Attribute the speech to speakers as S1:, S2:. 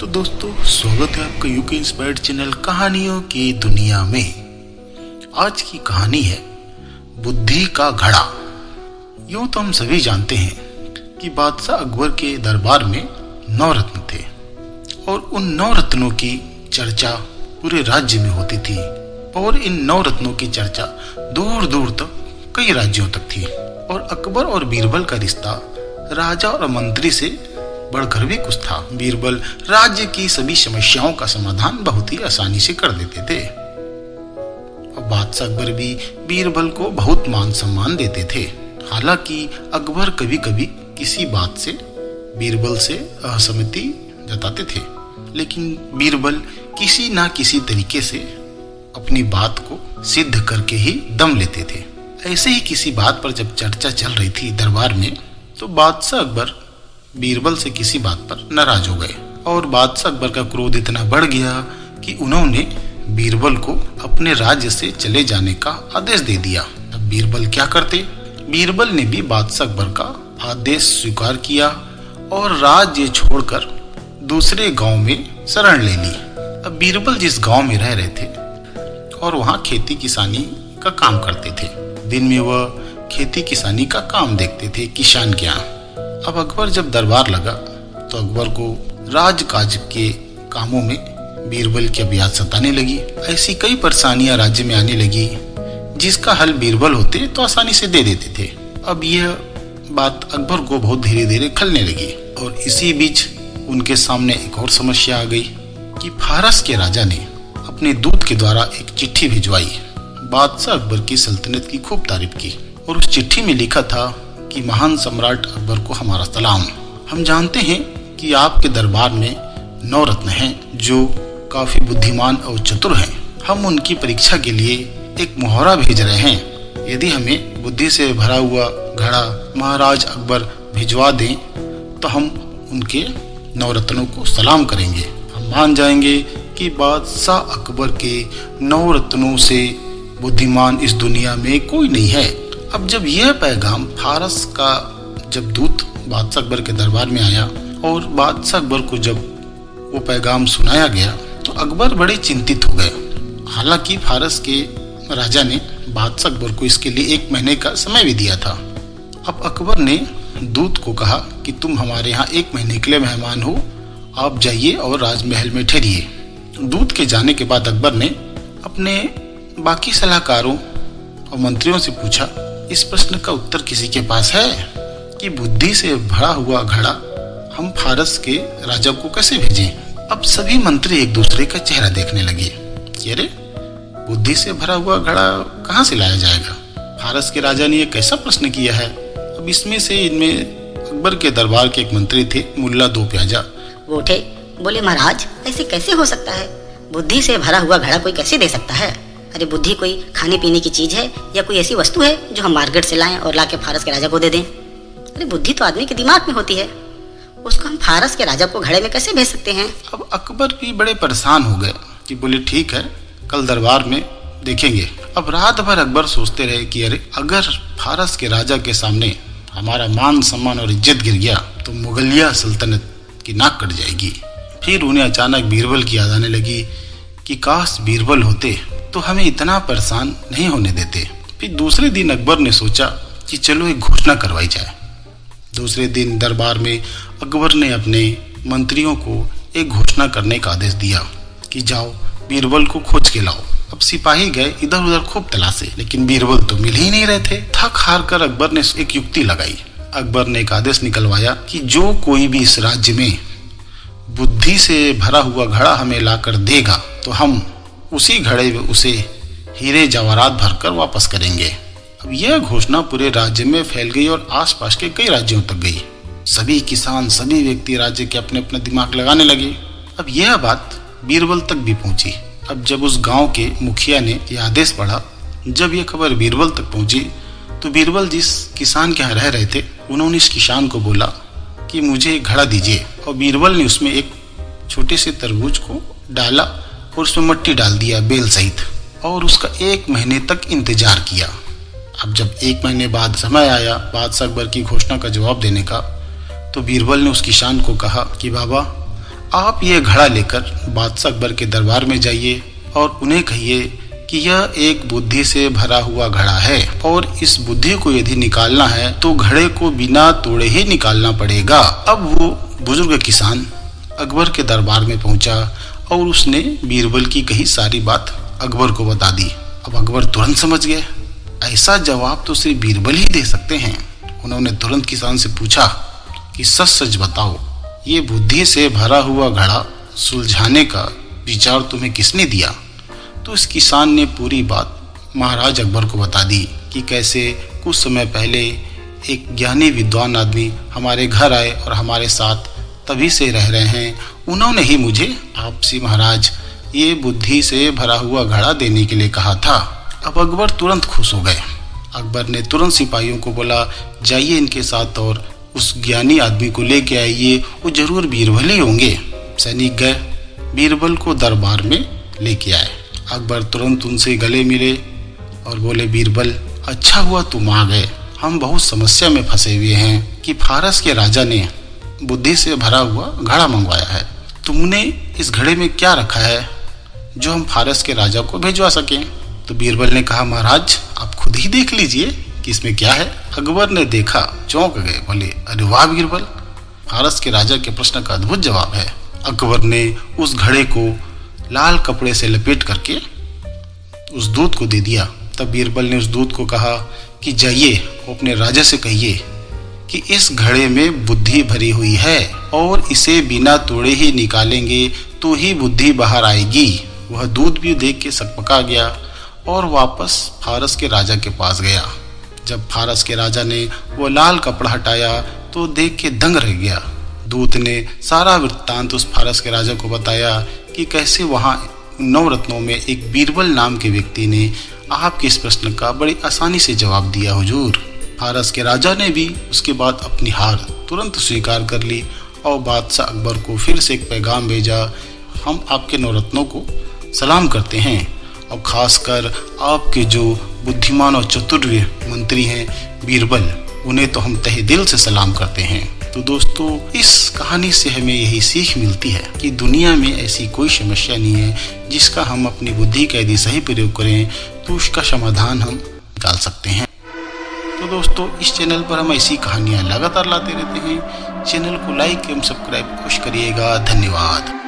S1: तो दोस्तों, स्वागत है आपका यूके इंस्पायर्ड चैनल कहानियों की दुनिया में। आज की कहानी है बुद्धि का घड़ा। यूं तो हम सभी जानते हैं कि बादशाह अकबर के दरबार में 9 रत्न थे और उन 9 रत्नों की चर्चा पूरे राज्य में होती थी और इन 9 रत्नों की चर्चा दूर दूर तक कई राज्यों तक थी। और अकबर और बीरबल का रिश्ता राजा और मंत्री से बढ़कर भी कुछ था। बीरबल राज्य की सभी समस्याओं का समाधान बहुत ही आसानी से कर देते थे। अब बादशाह अकबर भी बीरबल को बहुत मान सम्मान देते थे। हालांकि अकबर कभी कभी किसी बात से बीरबल से असहमति जताते थे, लेकिन बीरबल किसी ना किसी तरीके से अपनी बात को सिद्ध करके ही दम लेते थे। ऐसे ही किसी बात पर जब चर्चा चल रही थी दरबार में, तो बादशाह अकबर बीरबल से किसी बात पर नाराज हो गए और बादशाह अकबर का क्रोध इतना बढ़ गया कि उन्होंने बीरबल को अपने राज्य से चले जाने का आदेश दे दिया। अब बीरबल क्या करते? बीरबल ने भी बादशाह अकबर का आदेश स्वीकार किया और राज्य छोड़कर दूसरे गांव में शरण ले ली। अब बीरबल जिस गांव में रह रहे थे और वहां खेती किसानी का काम करते थे। दिन में वह खेती किसानी का काम देखते थे किसान के यहाँ। अब अकबर जब दरबार लगा तो अकबर को राजकाज के कामों में बीरबल की अब याद सताने लगी। ऐसी कई परेशानियां राज्य में आने लगी जिसका हल बीरबल होते तो आसानी से दे देते थे। अब यह बात अकबर को बहुत धीरे धीरे खलने लगी और इसी बीच उनके सामने एक और समस्या आ गई कि फारस के राजा ने अपने दूत के द्वारा एक चिट्ठी भिजवाई। बादशाह अकबर की सल्तनत की खूब तारीफ की और उस चिट्ठी में लिखा था कि महान सम्राट अकबर को हमारा सलाम। हम जानते हैं कि आपके दरबार में 9 रत्न हैं जो काफी बुद्धिमान और चतुर हैं। हम उनकी परीक्षा के लिए एक मुहरा भेज रहे हैं। यदि हमें बुद्धि से भरा हुआ घड़ा महाराज अकबर भिजवा दें तो हम उनके 9 रत्नों को सलाम करेंगे। हम मान जाएंगे कि बादशाह अकबर के 9 रत्नों से बुद्धिमान इस दुनिया में कोई नहीं है। अब जब यह पैगाम फारस का जब दूत बादशाह अकबर के दरबार में आया और बादशाह अकबर को जब वो पैगाम सुनाया गया तो अकबर बड़े चिंतित हो गए। हालांकि फारस के राजा ने बादशाह अकबर को इसके लिए 1 महीने का समय भी दिया था। अब अकबर ने दूत को कहा कि तुम हमारे यहाँ 1 महीने के लिए मेहमान हो, आप जाइए और राजमहल में ठहरिए। दूत के जाने के बाद अकबर ने अपने बाकी सलाहकारों और मंत्रियों से पूछा, इस प्रश्न का उत्तर किसी के पास है कि बुद्धि से भरा हुआ घड़ा हम फारस के राजा को कैसे भेजें? अब सभी मंत्री एक दूसरे का चेहरा देखने लगे कि अरे, बुद्धि से भरा हुआ घड़ा कहाँ से लाया जाएगा? फारस के राजा ने यह कैसा प्रश्न किया है? अब इनमें अकबर के दरबार के एक मंत्री थे, मुल्ला दो प्याजा।
S2: वो उठे, बोले महाराज, ऐसे कैसे हो सकता है? बुद्धि से भरा हुआ घड़ा कोई कैसे दे सकता है? अरे बुद्धि कोई खाने पीने की चीज है या कोई ऐसी वस्तु है जो हम मार्केट से लाएं और लाके फारस के राजा को दे दें? अरे बुद्धि तो आदमी के दिमाग में होती है, उसको हम फारस के राजा को घड़े में कैसे भेज सकते हैं?
S1: अब अकबर भी बड़े परेशान हो गए कि बोले ठीक है, कल दरबार में देखेंगे। अब रात भर अकबर सोचते रहे कि अरे, अगर फारस के राजा के सामने हमारा मान सम्मान और इज्जत गिर गया तो मुगलिया सल्तनत की नाक कट जाएगी। फिर उन्हें अचानक बीरबल की याद आने लगी कि काश बीरबल होते तो हमें इतना परेशान नहीं होने देते। फिर दूसरे दिन अकबर ने सोचा कि चलो एक घोषणा करवाई जाए। दूसरे दिन दरबार में अकबर ने अपने मंत्रियों को एक घोषणा करने का आदेश दिया कि जाओ बीरबल को खोज के लाओ। अब सिपाही गए, इधर उधर खूब तलाशे, लेकिन बीरबल तो मिल ही नहीं रहे थे। थक हार कर अकबर ने एक युक्ति लगाई। अकबर ने एक आदेश निकलवाया कि जो कोई भी इस राज्य में बुद्धि से भरा हुआ घड़ा हमें लाकर देगा तो हम उसी घड़े में उसे हीरे जवाहरात भरकर वापस करेंगे। अब यह घोषणा पूरे राज्य में फैल गई और आसपास के कई राज्यों तक गई। सभी किसान, सभी व्यक्ति राज्य के अपने अपने दिमाग लगाने लगे। अब यह बात बीरबल तक भी पहुंची। अब जब उस गांव के मुखिया ने यह आदेश पढ़ा, जब यह खबर बीरबल तक पहुंची तो बीरबल जिस किसान के यहाँ रह रहे थे, उन्होंने इस किसान को बोला कि मुझे एक घड़ा दीजिए। और बीरबल ने उसमें एक छोटे से तरबूज को डाला और उसमें मिट्टी डाल दिया बेल सहित, और उसका 1 महीने तक इंतजार किया। अब जब 1 महीने बाद समय आया बादशाह अकबर की घोषणा का जवाब देने का, तो बीरबल ने उस किसान को कहा कि बाबा, आप ये घड़ा लेकर बादशाह अकबर के दरबार में जाइए और उन्हें कहिए कि यह एक बुद्धि से भरा हुआ घड़ा है और इस बुद्धि को यदि निकालना है तो घड़े को बिना तोड़े ही निकालना पड़ेगा। अब वो बुजुर्ग किसान अकबर के दरबार में पहुंचा और उसने बीरबल की कही सारी बात अकबर को बता दी। अब अकबर तुरंत समझ गए, ऐसा जवाब तो सिर्फ बीरबल ही दे सकते हैं। उन्होंने तुरंत किसान से पूछा कि सच सच बताओ, ये बुद्धि से भरा हुआ घड़ा सुलझाने का विचार तुम्हें किसने दिया? तो इस किसान ने पूरी बात महाराज अकबर को बता दी कि कैसे कुछ समय पहले एक ज्ञानी विद्वान आदमी हमारे घर आए और हमारे साथ तभी से रह रहे हैं। उन्होंने ही मुझे आपसे महाराज ये बुद्धि से भरा हुआ घड़ा देने के लिए कहा था। अब अकबर तुरंत खुश हो गए। अकबर ने तुरंत सिपाहियों को बोला, जाइए इनके साथ और उस ज्ञानी आदमी को लेके आइए, वो जरूर बीरबल ही होंगे। सैनिक गए, बीरबल को दरबार में लेके आए। अकबर तुरंत उनसे गले मिले और बोले, बीरबल अच्छा हुआ तुम आ गए, हम बहुत समस्या में फंसे हुए हैं कि फारस के राजा ने बुद्धि से भरा हुआ घड़ा मंगवाया है। तुमने इस घड़े में क्या रखा है जो हम फारस के राजा को भिजवा सकें? तो बीरबल ने कहा, महाराज आप खुद ही देख लीजिए कि इसमें क्या है। अकबर ने देखा, चौंक गए, बोले, अरे वाह बीरबल, फारस के राजा के प्रश्न का अद्भुत जवाब है। अकबर ने उस घड़े को लाल कपड़े से लपेट करके उस दूत को दे दिया। तब बीरबल ने उस दूत को कहा कि जाइए अपने राजा से कहिए कि इस घड़े में बुद्धि भरी हुई है और इसे बिना तोड़े ही निकालेंगे तो ही बुद्धि बाहर आएगी। वह दूत भी देख के सकपका गया और वापस फारस के राजा के पास गया। जब फारस के राजा ने वो लाल कपड़ा हटाया तो देख के दंग रह गया। दूत ने सारा वृत्तांत उस फारस के राजा को बताया कि कैसे वहां 9 रत्नों में एक बीरबल नाम के व्यक्ति ने आपके इस प्रश्न का बड़ी आसानी से जवाब दिया हुजूर। फारस के राजा ने भी उसके बाद अपनी हार तुरंत स्वीकार कर ली और बादशाह अकबर को फिर से एक पैगाम भेजा, हम आपके 9 रत्नों को सलाम करते हैं और खासकर आपके जो बुद्धिमान और चतुर मंत्री हैं बीरबल, उन्हें तो हम तहे दिल से सलाम करते हैं। तो दोस्तों, इस कहानी से हमें यही सीख मिलती है कि दुनिया में ऐसी कोई समस्या नहीं है जिसका हम अपनी बुद्धि का यदि सही प्रयोग करें तो उसका समाधान हम निकाल सकते हैं। तो दोस्तों, इस चैनल पर हम ऐसी कहानियाँ लगातार लाते रहते हैं। चैनल को लाइक एवं सब्सक्राइब अवश्य करिएगा। धन्यवाद।